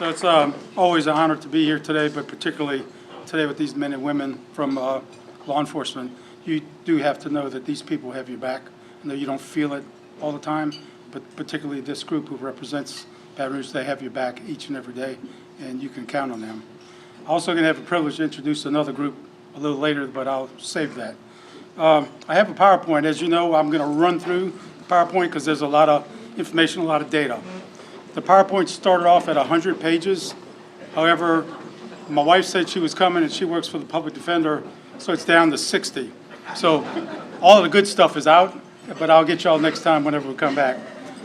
So it's always an honor to be here today, but particularly today with these men and women from law enforcement. You do have to know that these people have your back. I know you don't feel it all the time, but particularly this group who represents Baton Rouge, they have your back each and every day, and you can count on them. I'm also going to have the privilege to introduce another group a little later, but I'll save that. I have a PowerPoint. As you know, I'm going to run through the PowerPoint because there's a lot of information, a lot of data. The PowerPoint started off at 100 pages. However, my wife said she was coming and she works for the public defender, so it's down to 60. So all of the good stuff is out, but I'll get y'all next time whenever we come back.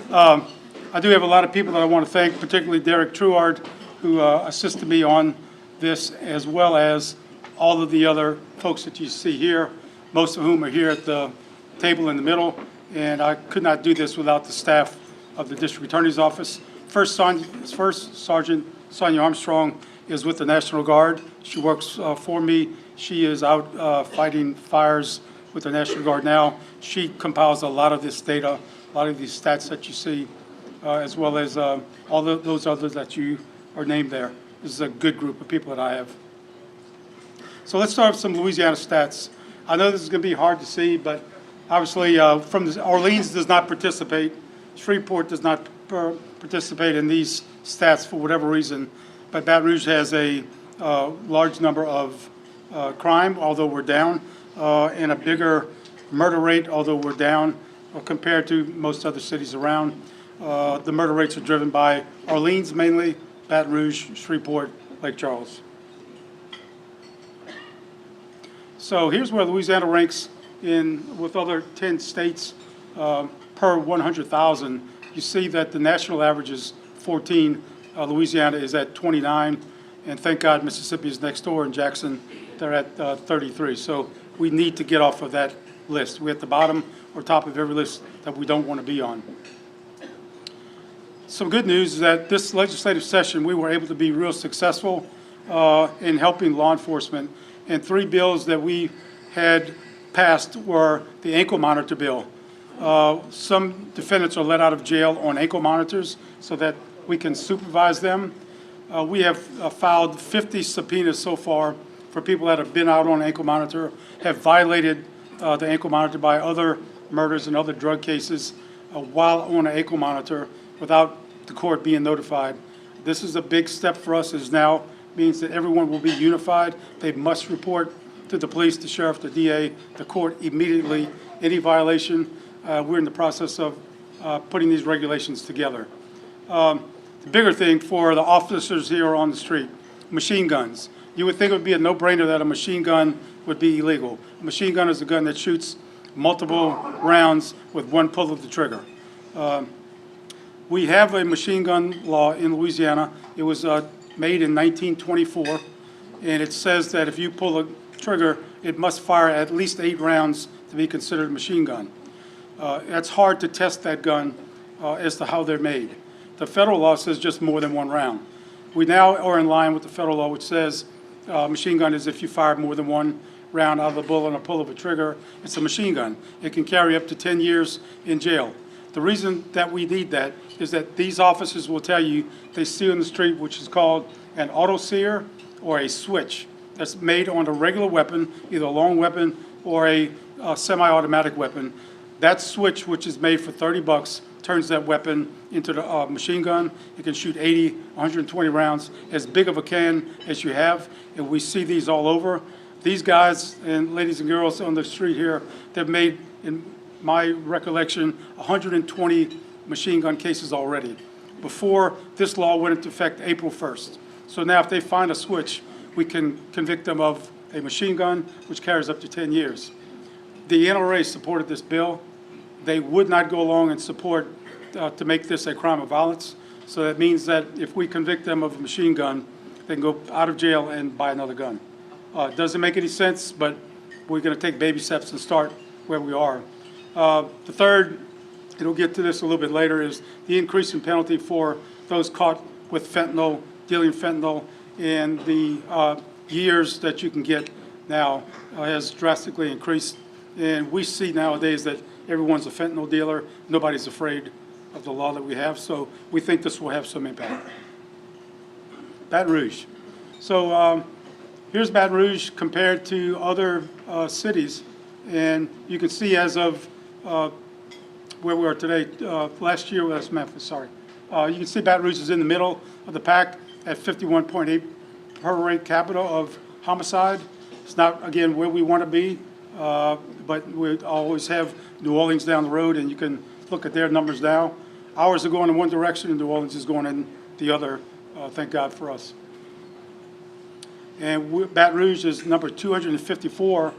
I do have a lot of people that I want to thank, particularly Derek Truard, who assisted me on this, as well as all of the other folks that you see here, most of whom are here at the table in the middle, and I could not do this without the staff of the District Attorney's Office. First Sergeant Sonia Armstrong is with the National Guard. She works for me. She is out fighting fires with the National Guard now. She compiles a lot of this data, a lot of these stats that you see, as well as all those others that you are named there. This is a good group of people that I have. So let's start with some Louisiana stats. I know this is going to be hard to see, but obviously Orleans does not participate. Shreveport does not participate in these stats for whatever reason, but Baton Rouge has a large number of crime, although we're down, and a bigger murder rate, although we're down compared to most other cities around. The murder rates are driven by Orleans mainly, Baton Rouge, Shreveport, Lake Charles. So here's where Louisiana ranks with other 10 states per 100,000. You see that the national average is 14. Louisiana is at 29. And thank God Mississippi is next door, and Jackson, they're at 33. So we need to get off of that list. We're at the bottom or top of every list that we don't want to be on. Some good news is that this legislative session, we were able to be real successful in helping law enforcement. And 3 bills that we had passed were the ankle monitor bill. Some defendants are let out of jail on ankle monitors so that we can supervise them. We have filed 50 subpoenas so far for people that have been out on ankle monitor, have violated the ankle monitor by other murders and other drug cases while on an ankle monitor without the court being notified. This is a big step for us. It now means that everyone will be unified. They must report to the police, the sheriff, the DA, the court immediately any violation. We're in the process of putting these regulations together. The bigger thing for the officers here on the street, machine guns. You would think it would be a no-brainer that a machine gun would be illegal. A machine gun is a gun that shoots multiple rounds with one pull of the trigger. We have a machine gun law in Louisiana. It was made in 1924, and it says that if you pull a trigger, it must fire at least 8 rounds to be considered a machine gun. It's hard to test that gun as to how they're made. The federal law says just more than 1 round. We now are in line with the federal law, which says machine gun is if you fire more than 1 round out of the bullet on a pull of a trigger, it's a machine gun. It can carry up to 10 years in jail. The reason that we need that is that these officers will tell you they see on the street, which is called an auto sear or a switch that's made on a regular weapon, either a long weapon or a semi-automatic weapon. That switch, which is made for 30 bucks, turns that weapon into the machine gun. It can shoot 80, 120 rounds, as big of a can as you have, and we see these all over. These guys and ladies and girls on the street here, they've made, in my recollection, 120 machine gun cases already before this law went into effect April 1st. So now if they find a switch, we can convict them of a machine gun, which carries up to 10 years. The NRA supported this bill. They would not go along and support to make this a crime of violence. So that means that if we convict them of a machine gun, they can go out of jail and buy another gun. It doesn't make any sense, but we're going to take baby steps and start where we are. The third, and we'll get to this a little bit later, is the increase in penalty for those caught with fentanyl, dealing fentanyl, and the years that you can get now has drastically increased. And we see nowadays that everyone's a fentanyl dealer. Nobody's afraid of the law that we have, so we think this will have some impact. Baton Rouge. So here's Baton Rouge compared to other cities, and you can see as of where we are today, last year was Memphis, sorry. You can see Baton Rouge is in the middle of the pack at 51.8 per rate capita of homicide. It's not, again, where we want to be, but we always have New Orleans down the road, and you can look at their numbers now. Ours are going in one direction, and New Orleans is going in the other, thank God for us. And Baton Rouge is number 254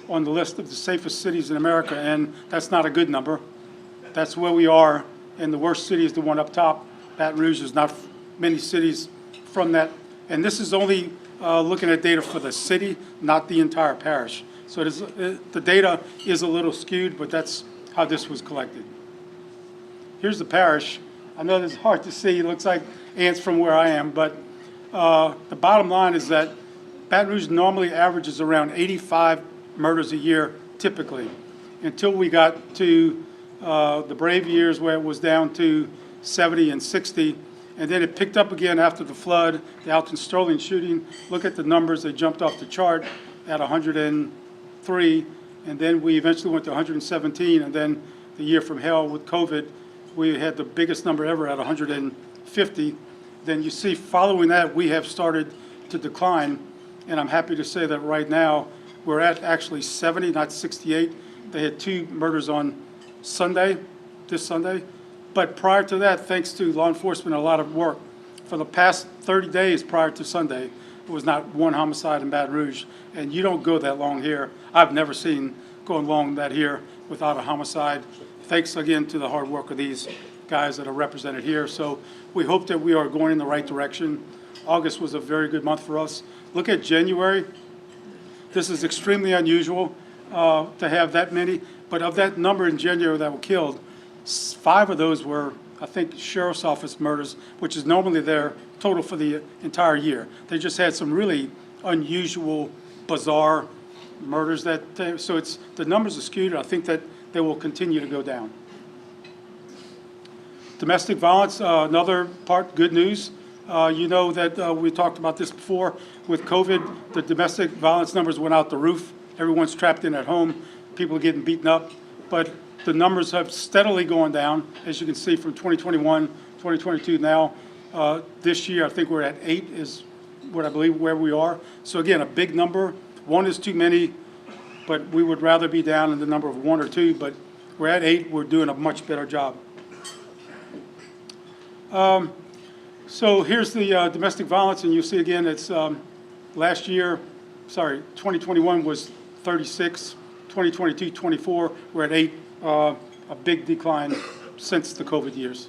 on the list of the safest cities in America, and that's not a good number. That's where we are, and the worst city is the one up top. Baton Rouge is not many cities from that, and this is only looking at data for the city, not the entire parish. So the data is a little skewed, but that's how this was collected. Here's the parish. I know it's hard to see. It looks like ants from where I am, but the bottom line is that Baton Rouge normally averages around 85 murders a year, typically, until we got to the brave years where it was down to 70 and 60, and then it picked up again after the flood, the Alton Sterling shooting. Look at the numbers, they jumped off the chart at 103, and then we eventually went to 117, and then the year from hell with COVID, we had the biggest number ever at 150. Then you see following that, we have started to decline, and I'm happy to say that right now, we're at actually 70, not 68. They had 2 murders on Sunday, this Sunday. But prior to that, thanks to law enforcement, a lot of work, for the past 30 days prior to Sunday, there was not one homicide in Baton Rouge. And you don't go that long here. I've never seen going long that here without a homicide. Thanks again to the hard work of these guys that are represented here. So we hope that we are going in the right direction. August was a very good month for us. Look at January. This is extremely unusual to have that many. But of that number in January that were killed, 5 of those were, I think, sheriff's office murders, which is normally their total for the entire year. They just had some really unusual, bizarre murders so it's, the numbers are skewed. I think that they will continue to go down. Domestic violence, another part, good news. You know that we talked about this before. With COVID, the domestic violence numbers went out the roof. Everyone's trapped in at home. People are getting beaten up. But the numbers have steadily gone down, as you can see, from 2021, 2022 now. This year, I think we're at 8 is what I believe where we are. So again, a big number. 1 is too many, but we would rather be down in the number of 1 or 2, but we're at 8. We're doing a much better job. So here's the domestic violence, and you'll see again, it's last year, 2021 was 36, 2022, 24, we're at 8, a big decline since the COVID years.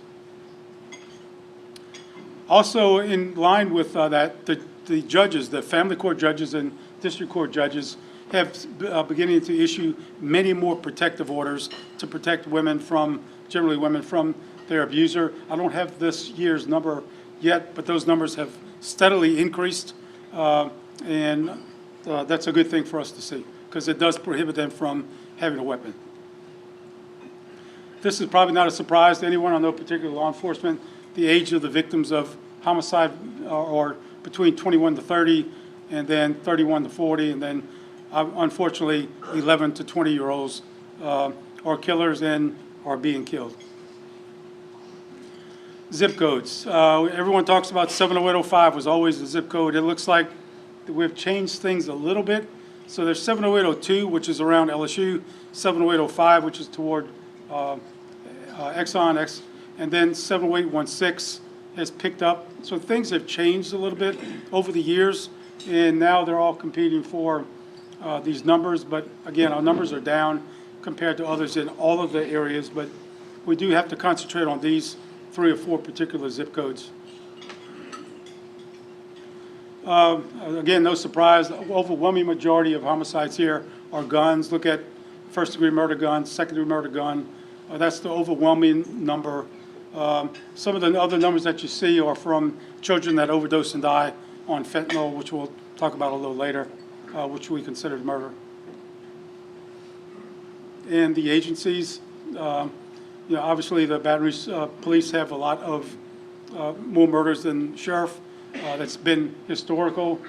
Also in line with that, the judges, the family court judges and district court judges have beginning to issue many more protective orders to protect women from, generally women from their abuser. I don't have this year's number yet, but those numbers have steadily increased, and that's a good thing for us to see, because it does prohibit them from having a weapon. This is probably not a surprise to anyone, I know particularly law enforcement. The age of the victims of homicide are between 21 to 30, and then 31 to 40, and then unfortunately 11 to 20-year-olds are killers and are being killed. Zip codes. Everyone talks about 70805 was always the zip code. It looks like we've changed things a little bit. So there's 70802, which is around LSU, 70805, which is toward Exxon, and then 70816 has picked up. So things have changed a little bit over the years, and now they're all competing for these numbers. But again, our numbers are down compared to others in all of the areas, but we do have to concentrate on these 3 or 4 particular zip codes. Again, no surprise, the overwhelming majority of homicides here are guns. Look at first-degree murder gun, second-degree murder gun. That's the overwhelming number. Some of the other numbers that you see are from children that overdose and die on fentanyl, which we'll talk about a little later, which we consider murder. And the agencies, obviously the Baton Rouge police have a lot of more murders than sheriff. that's been historical.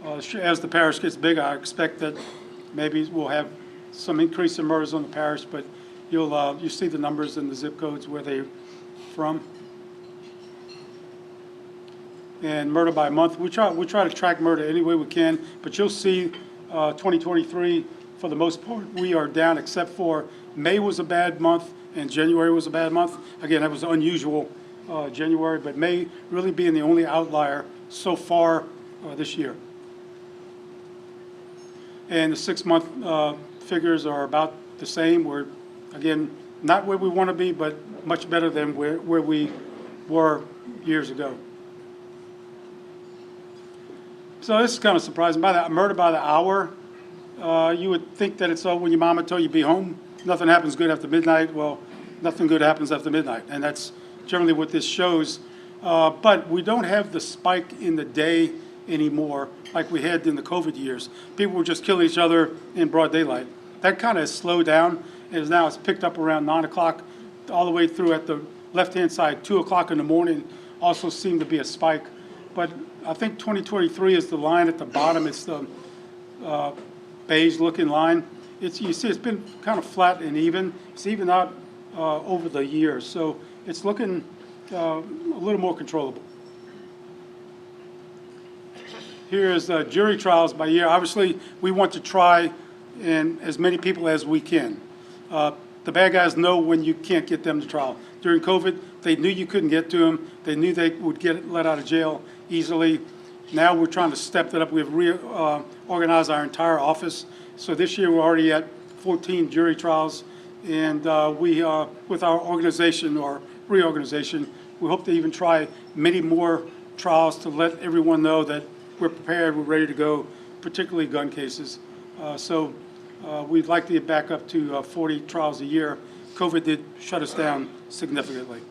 As the parish gets bigger, I expect that maybe we'll have some increase in murders on the parish, but you see the numbers and the zip codes where they're from. And murder by month, we try to track murder any way we can, but you'll see 2023, for the most part, we are down except for May was a bad month and January was a bad month. Again, that was unusual, January, but May really being the only outlier so far this year. And the 6-month figures are about the same. We're, again, not where we want to be, but much better than where we were years ago. So this is kind of surprising. By the murder by the hour, you would think that it's when your mama told you be home, nothing happens good after midnight. Well, nothing good happens after midnight, and that's generally what this shows. But we don't have the spike in the day anymore like we had in the COVID years. People were just killing each other in broad daylight. That kind of slowed down, and now it's picked up around 9 o'clock all the way through at the left-hand side. 2 o'clock in the morning also seemed to be a spike. But I think 2023 is the line at the bottom. It's the beige-looking line. You see it's been kind of flat and even. It's even out over the years. So it's looking a little more controllable. Here's jury trials by year. Obviously, we want to try and as many people as we can. The bad guys know when you can't get them to trial. During COVID, they knew you couldn't get to them. They knew they would get let out of jail easily. Now we're trying to step that up. We've reorganized our entire office. So this year we're already at 14 jury trials. And we, with our organization or reorganization, we hope to even try many more trials to let everyone know that we're prepared, we're ready to go, particularly gun cases. So we'd like to get back up to 40 trials a year. COVID did shut us down significantly.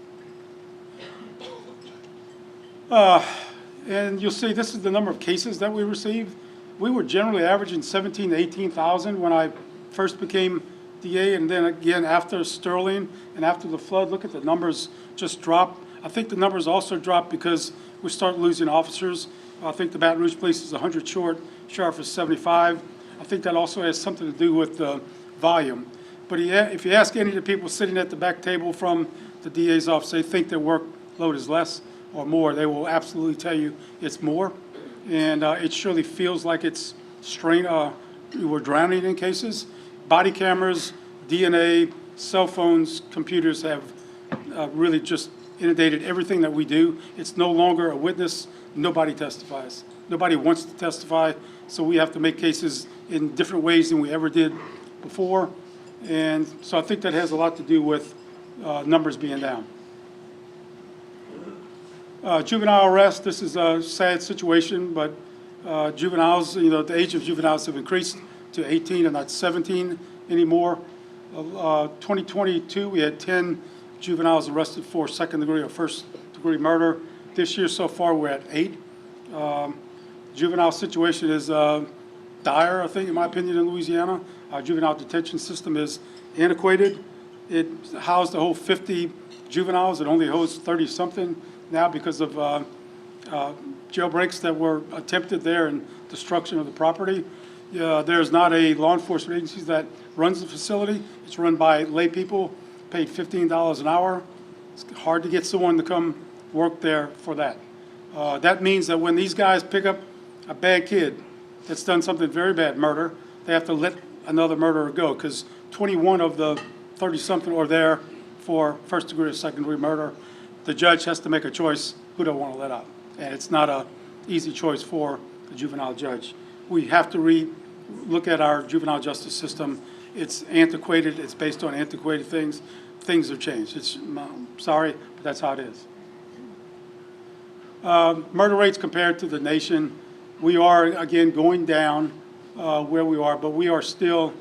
And you'll see this is the number of cases that we received. We were generally averaging 17,000 to 18,000 when I first became DA, and then again after Sterling and after the flood. Look at the numbers just drop. I think the numbers also dropped because we start losing officers. I think the Baton Rouge Police is 100 short, Sheriff is 75. I think that also has something to do with the volume. But if you ask any of the people sitting at the back table from the DA's office, they think their workload is less or more. They will absolutely tell you it's more. And it surely feels like it's we're drowning in cases. Body cameras, DNA, cell phones, computers have really just inundated everything that we do. It's no longer a witness. Nobody testifies. Nobody wants to testify. So we have to make cases in different ways than we ever did before. And so I think that has a lot to do with numbers being down. Juvenile arrest, this is a sad situation, but juveniles, the age of juveniles have increased to 18 and not 17 anymore. 2022, we had 10 juveniles arrested for second degree or first degree murder. This year so far, we're at 8. Juvenile situation is dire, I think, in my opinion, in Louisiana. Our juvenile detention system is antiquated. It housed the whole 50 juveniles. It only holds 30-something now because of jailbreaks that were attempted there and destruction of the property. There's not a law enforcement agency that runs the facility. It's run by lay people, paid $15 an hour. It's hard to get someone to come work there for that. That means that when these guys pick up a bad kid that's done something very bad, murder, they have to let another murderer go because 21 of the 30-something are there for first degree or second degree murder. The judge has to make a choice who they want to let out. And it's not an easy choice for the juvenile judge. We have to look at our juvenile justice system. It's antiquated. It's based on antiquated things. Things have changed. I'm sorry, but that's how it is. Murder rates compared to the nation, we are, again, going down where we are, but we are still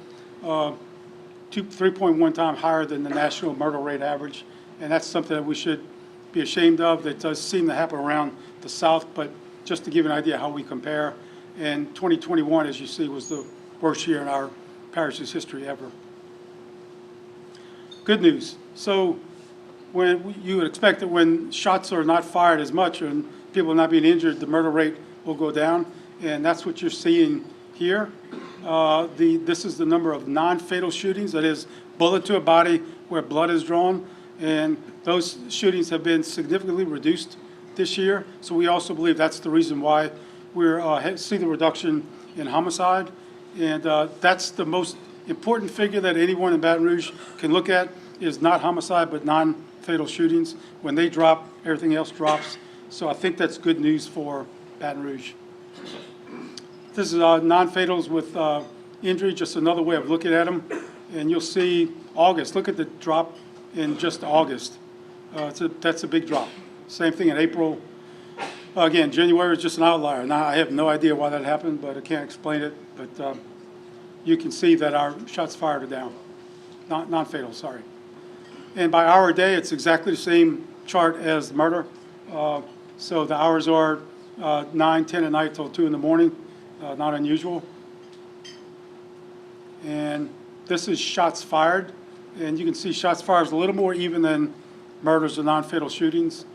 3.1 times higher than the national murder rate average, and that's something that we should be ashamed of. That does seem to happen around the South, but just to give you an idea how we compare, and 2021, as you see, was the worst year in our parish's history ever. Good news. So when you would expect that when shots are not fired as much and people not being injured, the murder rate will go down, and that's what you're seeing here. This is the number of non-fatal shootings, that is, bullet to a body where blood is drawn, and those shootings have been significantly reduced this year. So we also believe that's the reason why we're see the reduction in homicide, and that's the most important figure that anyone in Baton Rouge can look at, is not homicide but non-fatal shootings. When they drop, everything else drops. So I think that's good news for Baton Rouge. This is non-fatals with injury, just another way of looking at them. And you'll see August. Look at the drop in just August. That's a big drop. Same thing in April. Again, January is just an outlier. Now, I have no idea why that happened, but I can't explain it. But you can see that our shots fired are down. Non-fatal, sorry. And by hour a day, it's exactly the same chart as murder. So the hours are 9, 10 at night till 2 in the morning. Not unusual. And this is shots fired. And you can see shots fired is a little more even than murders or non-fatal shootings.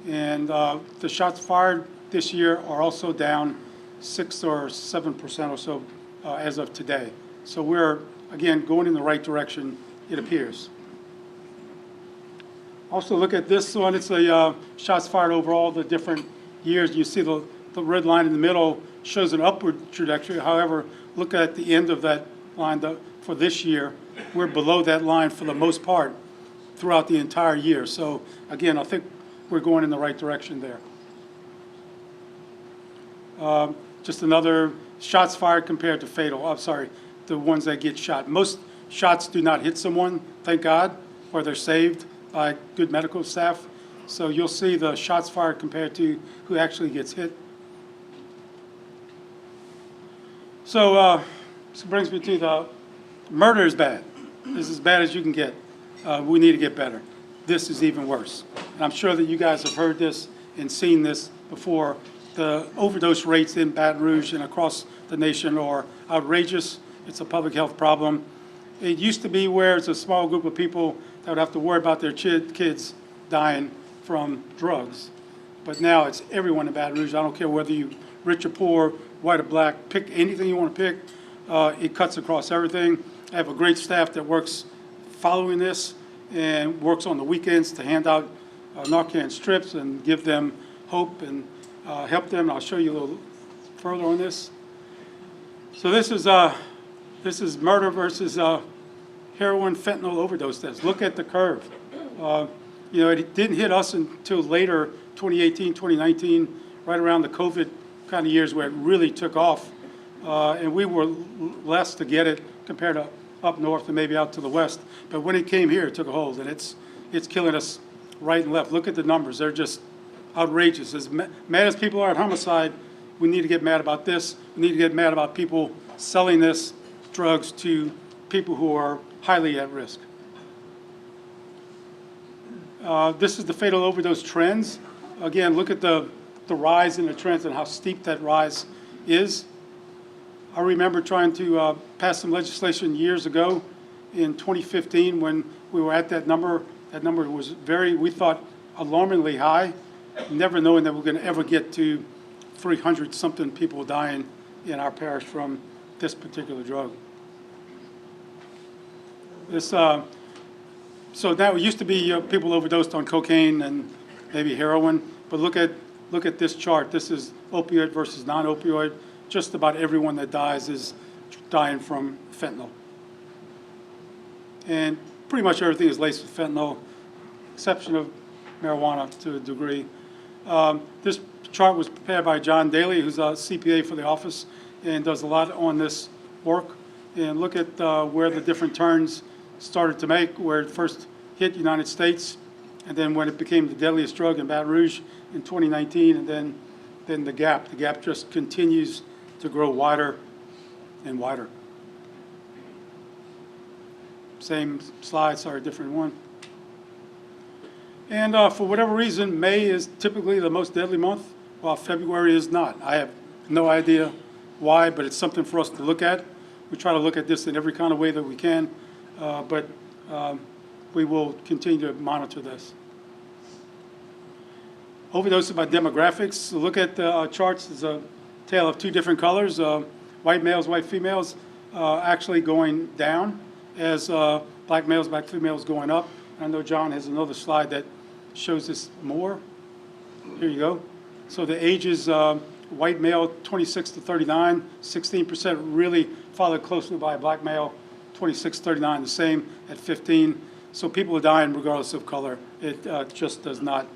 And the shots fired this year are also down 6 or 7% or so as of today. So we're, again, going in the right direction, it appears. Also look at this one. It's the shots fired overall, the different years. You see the red line in the middle shows an upward trajectory. However, look at the end of that line for this year. We're below that line for the most part throughout the entire year. So again, I think we're going in the right direction there. Just another shots fired compared to fatal. I'm sorry, the ones that get shot. Most shots do not hit someone, thank God, or they're saved by good medical staff. So you'll see the shots fired compared to who actually gets hit. So this brings me to the murder is bad. This is as bad as you can get. We need to get better. This is even worse. And I'm sure that you guys have heard this and seen this before. The overdose rates in Baton Rouge and across the nation are outrageous. It's a public health problem. It used to be where it's a small group of people that would have to worry about their kids dying from drugs. But now it's everyone in Baton Rouge. I don't care whether you're rich or poor, white or black, pick anything you want to pick. It cuts across everything. I have a great staff that works following this and works on the weekends to hand out Narcan strips and give them hope and help them. I'll show you a little further on this. So this is murder versus heroin fentanyl overdose deaths. Look at the curve. You know, it didn't hit us until later, 2018, 2019, right around the COVID kind of years where it really took off. And we were less to get it compared to up north and maybe out to the west. But when it came here, it took a hold, and it's killing us right and left. Look at the numbers. They're just outrageous. As mad as people are at homicide, we need to get mad about this. We need to get mad about people selling this drugs to people who are highly at risk. This is the fatal overdose trends. Again, look at the rise in the trends and how steep that rise is. I remember trying to pass some legislation years ago in 2015 when we were at that number. That number was we thought, alarmingly high, never knowing that we're going to ever get to 300-something people dying in our parish from this particular drug. So that used to be people overdosed on cocaine and maybe heroin, but look at this chart. This is opioid versus non-opioid. Just about everyone that dies is dying from fentanyl. And pretty much everything is laced with fentanyl, exception of marijuana to a degree. This chart was prepared by John Daly, who's a CPA for the office and does a lot on this work. And look at where the different turns started to make, where it first hit the United States, and then when it became the deadliest drug in Baton Rouge in 2019, and then the gap. The gap just continues to grow wider and wider. Same slide, sorry, different one. And for whatever reason, May is typically the most deadly month, while February is not. I have no idea why, but it's something for us to look at. We try to look at this in every kind of way that we can, but we will continue to monitor this. Overdoses by demographics. So look at the charts. There's a tale of two different colors. White males, white females actually going down as black males, black females going up. I know John has another slide that shows this more. Here you go. So the ages, white male 26 to 39, 16% really followed closely by black male, 26 to 39, the same at 15. So people are dying regardless of color. It just does not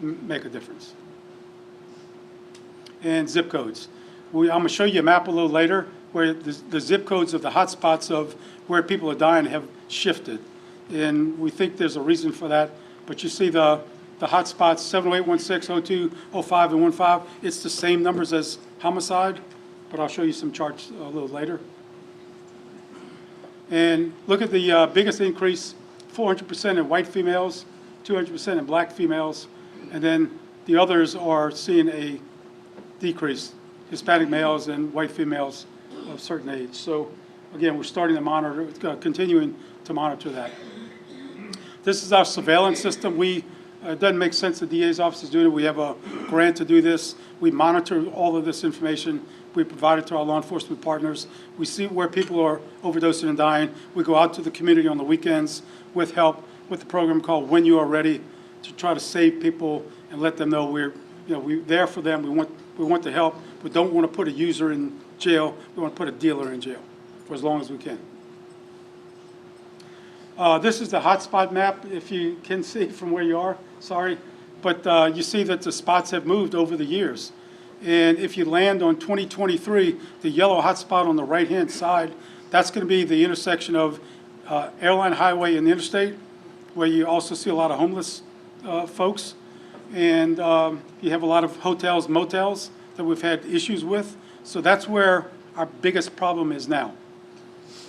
make a difference. And zip codes. I'm going to show you a map a little later where the zip codes of the hot spots of where people are dying have shifted. And we think there's a reason for that. But you see the hot spots, 708, 16, 02, 05, and 15. It's the same numbers as homicide, but I'll show you some charts a little later. And look at the biggest increase, 400% in white females, 200% in black females, and then the others are seeing a decrease, Hispanic males and white females of certain age. So again, we're starting to monitor, continuing to monitor that. This is our surveillance system. It doesn't make sense the DA's office is doing it. We have a grant to do this. We monitor all of this information. We provide it to our law enforcement partners. We see where people are overdosing and dying. We go out to the community on the weekends with help with the program called When You Are Ready to try to save people and let them know we're there for them. We want to help. We don't want to put a user in jail. We want to put a dealer in jail for as long as we can. This is the hotspot map, if you can see from where you are, sorry. But you see that the spots have moved over the years. And if you land on 2023, the yellow hotspot on the right-hand side, that's going to be the intersection of Airline Highway and the interstate, where you also see a lot of homeless folks. And you have a lot of hotels, motels that we've had issues with. So that's where our biggest problem is now.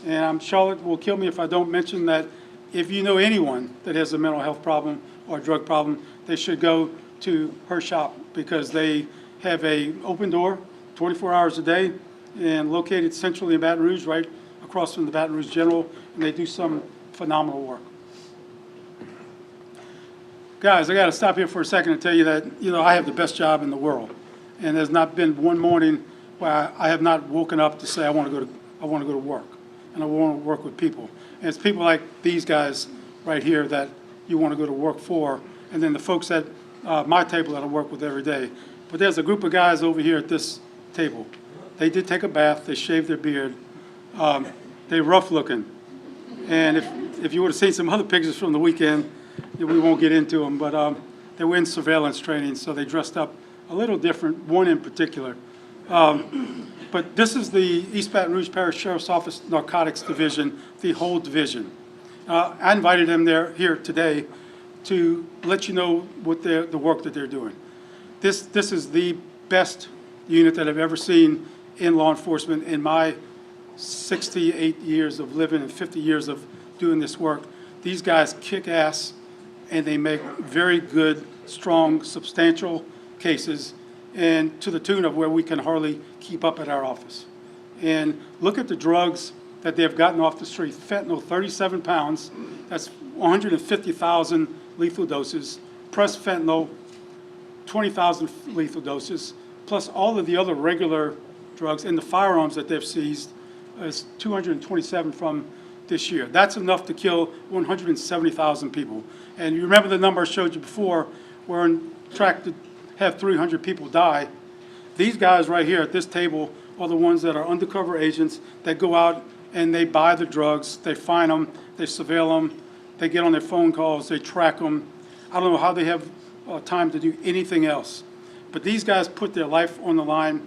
And Charlotte will kill me if I don't mention that if you know anyone that has a mental health problem or a drug problem, they should go to her shop because they have a open door 24 hours a day and located centrally in Baton Rouge, right across from the Baton Rouge General, and they do some phenomenal work. Guys, I got to stop here for a second and tell you that, I have the best job in the world. And there's not been one morning where I have not woken up to say I want to go to work. And I want to work with people. And it's people like these guys right here that you want to go to work for, and then the folks at my table that I work with every day. But there's a group of guys over here at this table. They did take a bath. They shaved their beard. They're rough looking. And if you would have seen some other pictures from the weekend, we won't get into them, but they were in surveillance training, so they dressed up a little different, one in particular. But this is the East Baton Rouge Parish Sheriff's Office Narcotics Division, the whole division. I invited them here today to let you know what the work that they're doing. This is the best unit that I've ever seen in law enforcement in my 68 years of living and 50 years of doing this work. These guys kick ass, and they make very good, strong, substantial cases, and to the tune of where we can hardly keep up at our office. And look at the drugs that they have gotten off the street. Fentanyl, 37 pounds. That's 150,000 lethal doses. Pressed fentanyl, 20,000 lethal doses, plus all of the other regular drugs. And the firearms that they've seized is 227 from this year. That's enough to kill 170,000 people. And you remember the number I showed you before, we're on track to have 300 people die. These guys right here at this table are the ones that are undercover agents that go out and they buy the drugs, they find them, they surveil them, they get on their phone calls, they track them. I don't know how they have time to do anything else. But these guys put their life on the line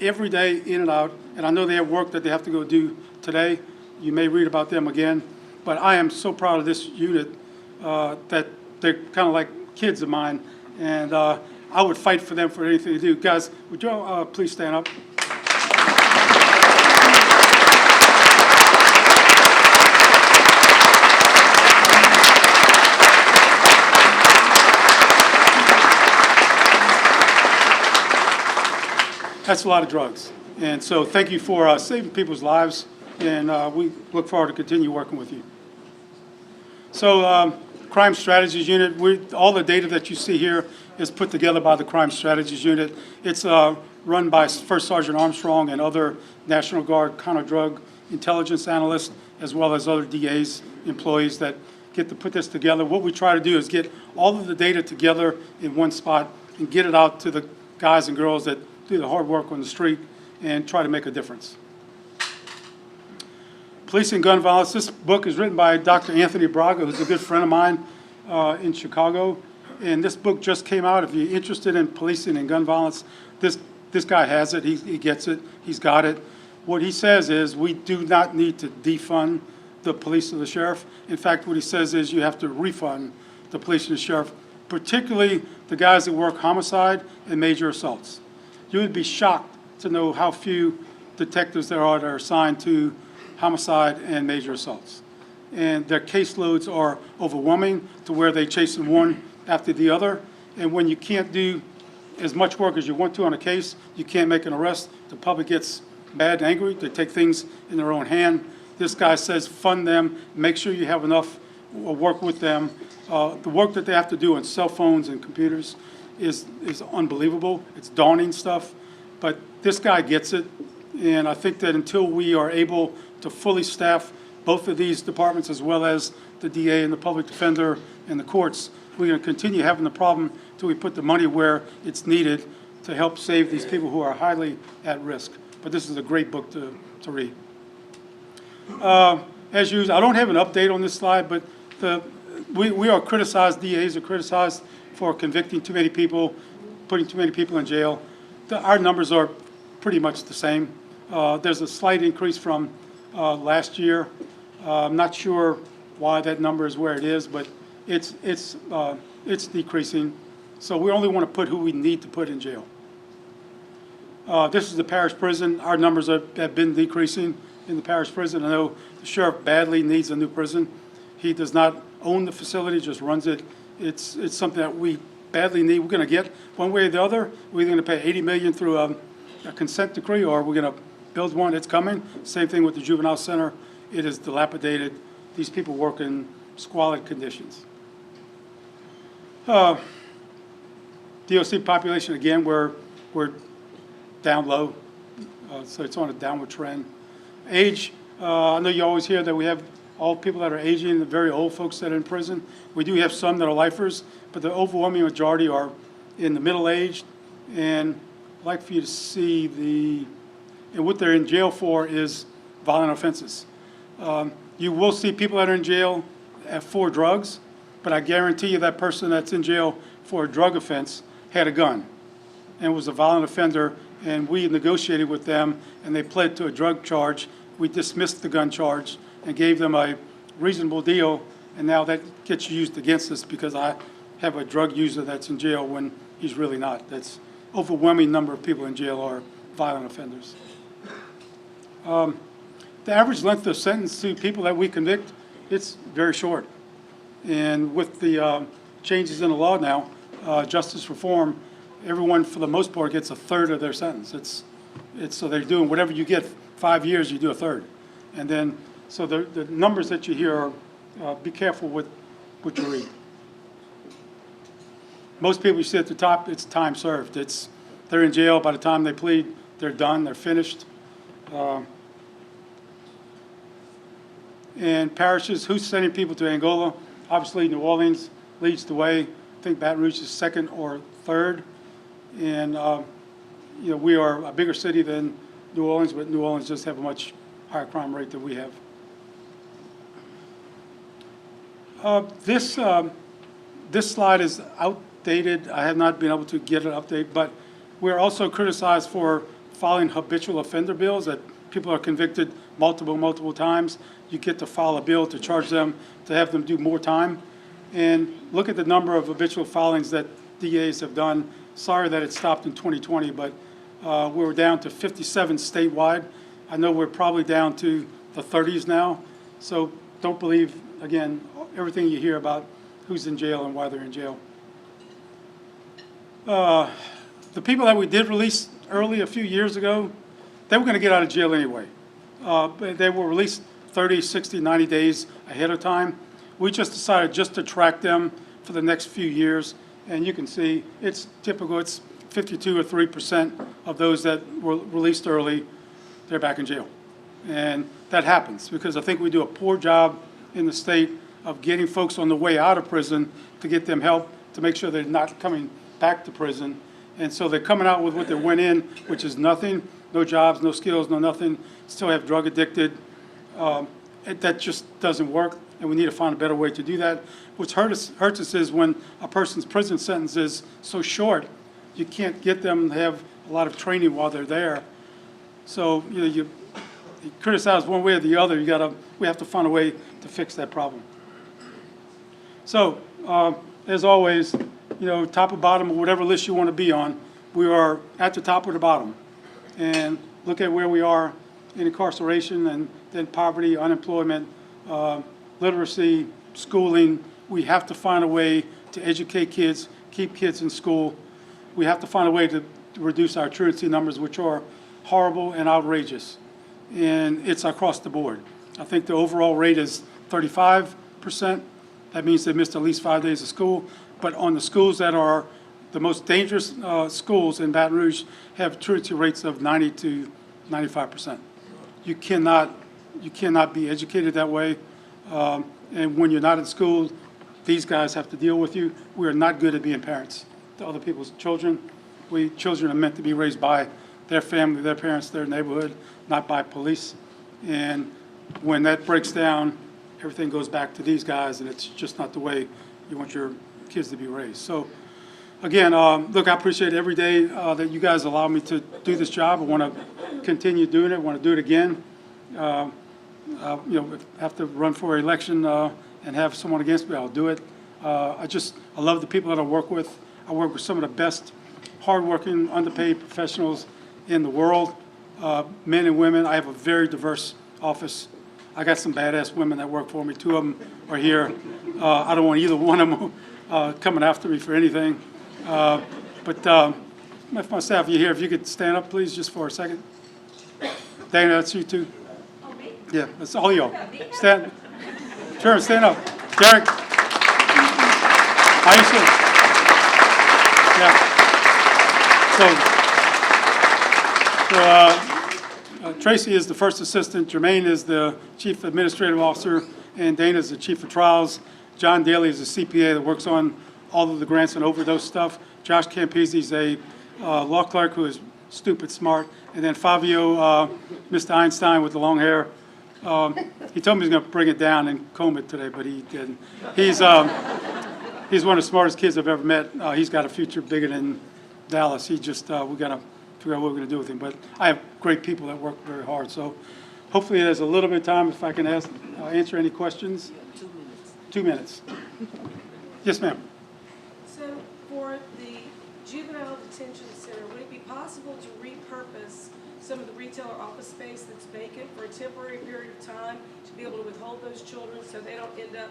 every day, in and out. And I know they have work that they have to go do today. You may read about them again. But I am so proud of this unit that they're kind of like kids of mine. And I would fight for them for anything to do. Guys, would you please stand up? That's a lot of drugs. And so thank you for saving people's lives. And we look forward to continue working with you. So Crime Strategies Unit, all the data that you see here is put together by the Crime Strategies Unit. It's run by First Sergeant Armstrong and other National Guard counter-drug intelligence analysts, as well as other DAs, employees that get to put this together. What we try to do is get all of the data together in one spot and get it out to the guys and girls that do the hard work on the street and try to make a difference. Policing Gun Violence. This book is written by Dr. Anthony Braga, who's a good friend of mine in Chicago. And this book just came out. If you're interested in policing and gun violence, this guy has it. He gets it. He's got it. What he says is we do not need to defund the police or the sheriff. In fact, what he says is you have to refund the police and the sheriff, particularly the guys that work homicide and major assaults. You would be shocked to know how few detectives there are that are assigned to homicide and major assaults. And their caseloads are overwhelming to where they chasing one after the other. And when you can't do as much work as you want to on a case, you can't make an arrest, the public gets mad and angry, they take things in their own hand. This guy says fund them, make sure you have enough work with them. The work that they have to do on cell phones and computers is unbelievable. It's daunting stuff, but this guy gets it. And I think that until we are able to fully staff both of these departments, as well as the DA and the public defender and the courts, we're going to continue having the problem until we put the money where it's needed to help save these people who are highly at risk. But this is a great book to read. As usual, I don't have an update on this slide, but we are criticized, DAs are criticized for convicting too many people, putting too many people in jail. Our numbers are pretty much the same. There's a slight increase from last year. I'm not sure why that number is where it is, but it's decreasing. So we only want to put who we need to put in jail. This is the parish prison. Our numbers have been decreasing in the parish prison. I know the sheriff badly needs a new prison. He does not own the facility, just runs it. It's something that we badly need. We're going to get one way or the other. We're either going to pay $80 million through a consent decree, or we're going to build one. It's coming. Same thing with the juvenile center. It is dilapidated. These people work in squalid conditions. DOC population, again, we're down low, so it's on a downward trend. Age, I know you always hear that we have all people that are aging, the very old folks that are in prison. We do have some that are lifers, but the overwhelming majority are in the middle age. And I'd like for you to see and what they're in jail for is violent offenses. You will see people that are in jail for drugs, but I guarantee you that person that's in jail for a drug offense had a gun and was a violent offender, and we negotiated with them and they pled to a drug charge. We dismissed the gun charge and gave them a reasonable deal, and now that gets used against us because I have a drug user that's in jail when he's really not. That's overwhelming number of people in jail are violent offenders. The average length of sentence to people that we convict, it's very short. And with the changes in the law now, justice reform, everyone for the most part gets a third of their sentence. So they're doing whatever you get 5 years, you do a third. And then, so the numbers that you hear are, be careful with what you read. Most people you see at the top, it's time served. They're in jail by the time they plead, they're done, they're finished. And parishes, who's sending people to Angola? Obviously, New Orleans leads the way. I think Baton Rouge is second or third. And we are a bigger city than New Orleans, but New Orleans does have a much higher crime rate than we have. This slide is outdated. I have not been able to get an update, but we're also criticized for filing habitual offender bills that people are convicted multiple times. You get to file a bill to charge them, to have them do more time. And look at the number of habitual filings that DAs have done. Sorry that it stopped in 2020, but we were down to 57 statewide. I know we're probably down to the 30s now. So don't believe, again, everything you hear about who's in jail and why they're in jail. The people that we did release early a few years ago, they were going to get out of jail anyway. But they were released 30, 60, 90 days ahead of time. We just decided just to track them for the next few years And you can see it's typical. It's 52 or 3% of those that were released early, they're back in jail. And that happens because I think we do a poor job in the state of getting folks on the way out of prison to get them help to make sure they're not coming back to prison. And so they're coming out with what they went in, which is nothing, no jobs, no skills, no nothing, still have drug addicted. That just doesn't work, and we need to find a better way to do that. What hurts us is when a person's prison sentence is so short, you can't get them to have a lot of training while they're there. So you criticize one way or the other. We have to find a way to fix that problem. So as always, top or bottom of whatever list you want to be on, we are at the top or the bottom. And look at where we are in incarceration and then poverty, unemployment, literacy, schooling. We have to find a way to educate kids, keep kids in school. We have to find a way to reduce our truancy numbers, which are horrible and outrageous. And it's across the board. I think the overall rate is 35%. That means they missed at least 5 days of school. But on the schools that are the most dangerous schools in Baton Rouge have truancy rates of 90 to 95%. You cannot be educated that way. And when you're not in school, these guys have to deal with you. We are not good at being parents to other people's children. Children are meant to be raised by their family, their parents, their neighborhood, not by police. And when that breaks down, everything goes back to these guys, and it's just not the way you want your kids to be raised. So again, look, I appreciate every day that you guys allow me to do this job. I want to continue doing it. I want to do it again. If I have to run for election and have someone against me, I'll do it. I love the people that I work with. I work with some of the best hardworking, underpaid professionals in the world, men and women. I have a very diverse office. I got some badass women that work for me. 2 of them are here. I don't want either one of them coming after me for anything. But if my staff, you're here, if you could stand up, please, just for a second. Dana, that's you too. Oh, me? Yeah, that's all y'all. Stand. Sure, stand up. Derek. How you doing? Yeah. Tracy is the first assistant. Jermaine is the chief administrative officer, and Dana is the chief of trials. John Daly is the CPA that works on all of the grants and overdose stuff. Josh Campese is a law clerk who is stupid smart. And then Fabio, Mr. Einstein with the long hair. He told me he was going to bring it down and comb it today, but he didn't. He's one of the smartest kids I've ever met. He's got a future bigger than Dallas. He just, we got to figure out what we're going to do with him. But I have great people that work very hard. So hopefully there's a little bit of time if I can answer any questions. 2 minutes. Yes, ma'am. So for the juvenile detention center, would it be possible to repurpose some of the retail or office space that's vacant for a temporary period of time to be able to withhold those children so they don't end up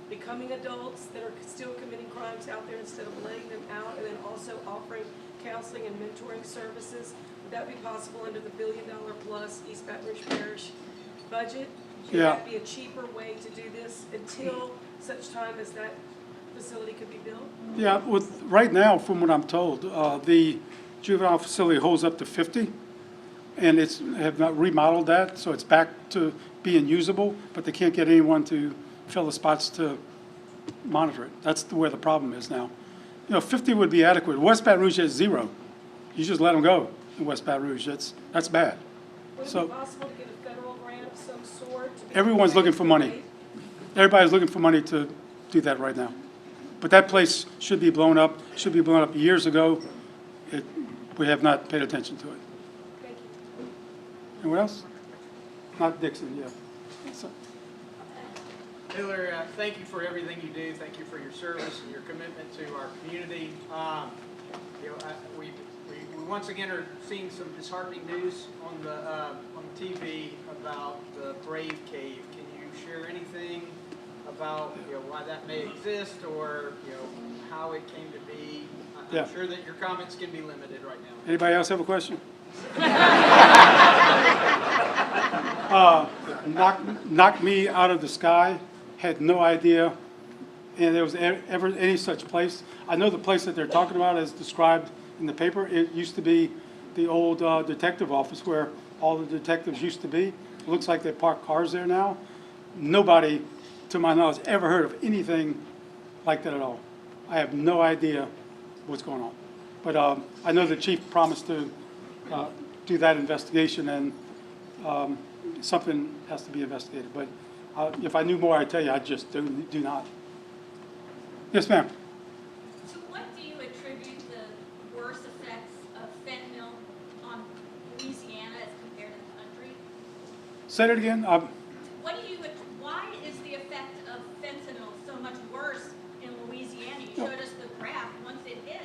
becoming adults that are still committing crimes out there instead of letting them out, and then also offering counseling and mentoring services? Would that be possible under the $1 billion plus East Baton Rouge Parish budget? Should that be a cheaper way to do this until such time as that facility could be built? Yeah, right now, from what I'm told, the juvenile facility holds up to 50, and have not remodeled that, so it's back to being usable, but they can't get anyone to fill the spots to monitor it. That's where the problem is now. 50 would be adequate. West Baton Rouge has 0. You just let them go in West Baton Rouge. That's bad. Would it be possible to get a federal grant of some sort? Everyone's looking for money. Everybody's looking for money to do that right now. But that place should be blown up years ago. We have not paid attention to it. Thank you. Anyone else? Not Dixon, yeah. So. Hillar, thank you for everything you do. Thank you for your service and your commitment to our community. We once again are seeing some disheartening news on the TV about the Brave Cave. Can you share anything about why that may exist, or how it came to be? I'm sure that your comments can be limited right now. Anybody else have a question? Knocked me out of the sky. Had no idea and there was ever any such place. I know the place that they're talking about is described in the paper. It used to be the old detective office where all the detectives used to be. It looks like they park cars there now. Nobody, to my knowledge, ever heard of anything like that at all. I have no idea what's going on. But I know the chief promised to do that investigation, and something has to be investigated. But if I knew more, I'd tell you. I just do not. Yes, ma'am. To what do you attribute the worst effects of fentanyl on Louisiana as compared to the country? Say that again. Why is the effect of fentanyl so much worse in Louisiana? You showed us the graph. Once it hit,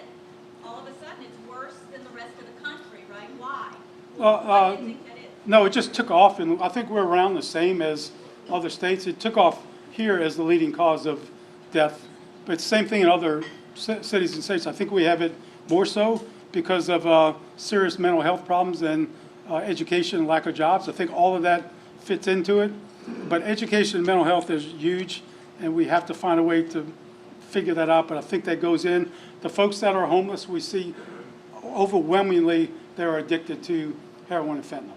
all of a sudden it's worse than the rest of the country, right? Why? Why do you think that is? No, it just took off, and I think we're around the same as other states. It took off here as the leading cause of death, but it's the same thing in other cities and states. I think we have it more so because of serious mental health problems and education and lack of jobs. I think all of that fits into it, but education and mental health is huge, and we have to find a way to figure that out, but I think that goes in. The folks that are homeless, we see overwhelmingly they're addicted to heroin and fentanyl.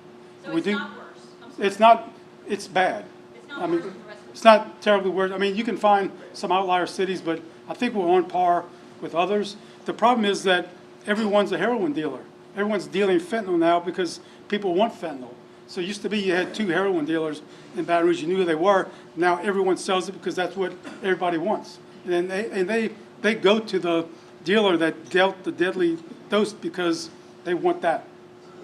So We it's do- not worse. I'm sorry. It's not, it's bad. It's not I mean, worse than the rest of the it's not terribly worse. I mean, you can find some outlier cities, but I think we're on par with others. The problem is that everyone's a heroin dealer. Everyone's dealing fentanyl now because people want fentanyl. So it used to be you had 2 heroin dealers in Baton Rouge. You knew who they were. Now everyone sells it because that's what everybody wants. And they go to the dealer that dealt the deadly dose because they want that.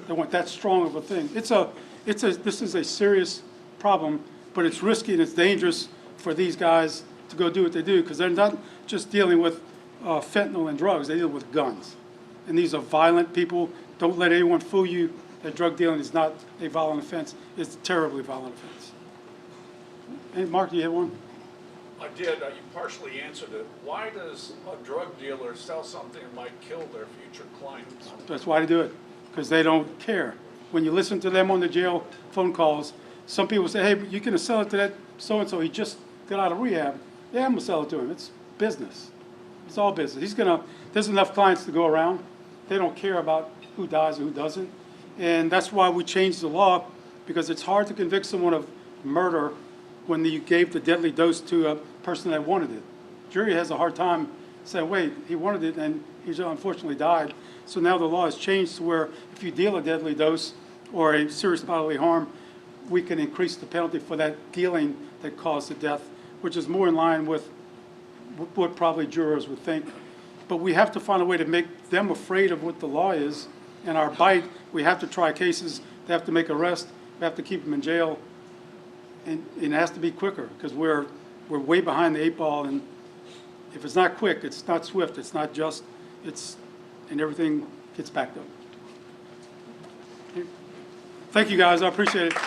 They want that strong of a thing. This is a serious problem, but it's risky and it's dangerous for these guys to go do what they do because they're not just dealing with fentanyl and drugs. They deal with guns. And these are violent people. Don't let anyone fool you that drug dealing is not a violent offense. It's a terribly violent offense. Hey, Mark, do you have one? I did. You partially answered it. Why does a drug dealer sell something that might kill their future clients? That's why they do it, because they don't care. When you listen to them on the jail phone calls, some people say, hey, you can sell it to that so-and-so. He just got out of rehab. Yeah, I'm going to sell it to him. It's business. It's all business. There's enough clients to go around. They don't care about who dies and who doesn't. And that's why we changed the law, because it's hard to convict someone of murder when you gave the deadly dose to a person that wanted it. Jury has a hard time saying, wait, he wanted it and he unfortunately died. So now the law has changed to where if you deal a deadly dose or a serious bodily harm, we can increase the penalty for that dealing that caused the death, which is more in line with what probably jurors would think. But we have to find a way to make them afraid of what the law is. And our bite, we have to try cases, they have to make arrests, we have to keep them in jail. And it has to be quicker because we're way behind the 8 ball. And if it's not quick, it's not swift, it's not just, and everything gets backed up. Thank you guys, I appreciate it.